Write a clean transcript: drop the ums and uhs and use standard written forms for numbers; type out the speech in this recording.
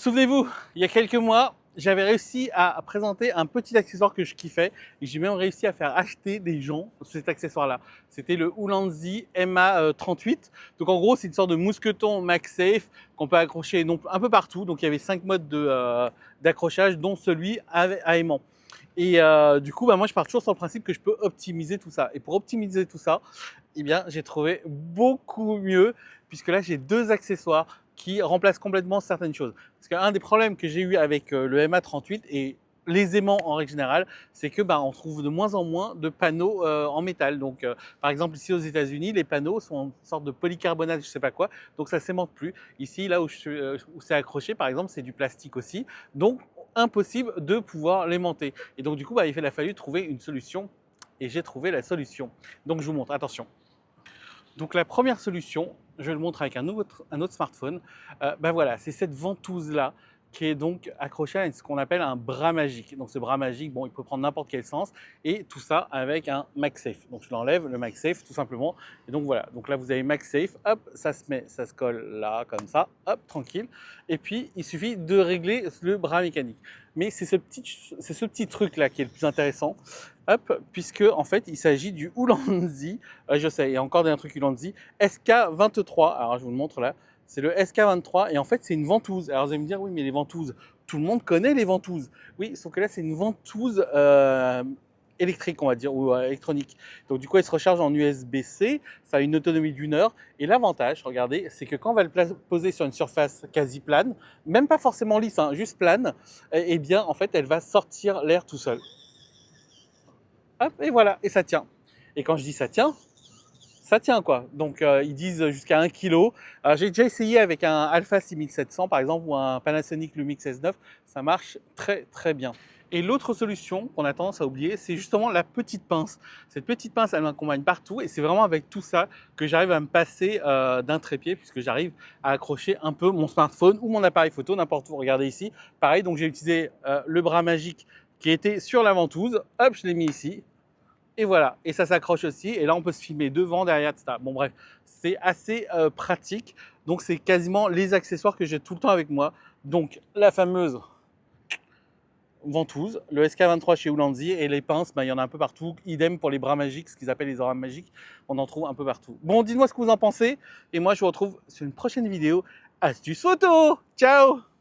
Souvenez-vous, il y a quelques mois, j'avais réussi à présenter un petit accessoire que je kiffais et j'ai même réussi à faire acheter des gens cet accessoire-là. C'était le Ulanzi MA38. Donc en gros, c'est une sorte de mousqueton MagSafe qu'on peut accrocher un peu partout. Donc il y avait 5 modes d'accrochage, dont celui à aimant. Et du coup, moi je pars toujours sur le principe que je peux optimiser tout ça. Et pour optimiser tout ça, eh bien, j'ai trouvé beaucoup mieux, puisque là j'ai deux accessoires qui remplacent complètement certaines choses. Parce qu'un des problèmes que j'ai eu avec le MA38 et les aimants en règle générale, c'est que on trouve de moins en moins de panneaux en métal. Donc, par exemple, ici aux États-Unis, les panneaux sont en sorte de polycarbonate, je sais pas quoi, donc ça s'aimante plus. Ici, là où c'est accroché, par exemple, c'est du plastique aussi, donc impossible de pouvoir l'aimanter. Et donc, du coup, il a fallu trouver une solution, et j'ai trouvé la solution. Donc, je vous montre. Attention. Donc la première solution, je le montre avec un autre smartphone, voilà, c'est cette ventouse-là qui est donc accrochée à ce qu'on appelle un bras magique. Donc ce bras magique, il peut prendre n'importe quel sens et tout ça avec un MagSafe. Donc je l'enlève, le MagSafe tout simplement. Et donc voilà, donc là vous avez MagSafe, hop, ça se colle là comme ça, hop, tranquille. Et puis il suffit de régler le bras mécanique. Mais c'est ce petit truc là qui est le plus intéressant. Hop, puisque en fait il s'agit du Ulanzi, je sais, il y a encore un truc Ulanzi, SK23, alors je vous le montre là, c'est le SK23 et en fait c'est une ventouse. Alors vous allez me dire oui mais les ventouses, tout le monde connaît les ventouses. Oui, sauf que là c'est une ventouse électrique on va dire, ou électronique. Donc du coup elle se recharge en USB-C, ça a une autonomie d'1 heure et l'avantage, regardez, c'est que quand on va le poser sur une surface quasi plane, même pas forcément lisse, hein, juste plane, et bien en fait elle va sortir l'air tout seul. Hop, et voilà, et ça tient. Et quand je dis ça tient quoi. Donc ils disent jusqu'à 1 kg. J'ai déjà essayé avec un Alpha 6700 par exemple ou un Panasonic Lumix S9, ça marche très très bien. Et l'autre solution qu'on a tendance à oublier, c'est justement la petite pince. Cette petite pince, elle m'accompagne partout et c'est vraiment avec tout ça que j'arrive à me passer d'un trépied puisque j'arrive à accrocher un peu mon smartphone ou mon appareil photo, n'importe où. Regardez ici. Pareil, donc j'ai utilisé le bras magique qui était sur la ventouse. Hop, je l'ai mis ici. Et voilà, et ça s'accroche aussi, et là on peut se filmer devant, derrière, etc. Bon bref, c'est assez pratique, donc c'est quasiment les accessoires que j'ai tout le temps avec moi. Donc la fameuse ventouse, le SK23 chez Ulanzi, et les pinces, il y en a un peu partout, idem pour les bras magiques, ce qu'ils appellent les bras magiques, on en trouve un peu partout. Bon, dites-moi ce que vous en pensez, et moi je vous retrouve sur une prochaine vidéo. Astuce photo. Ciao!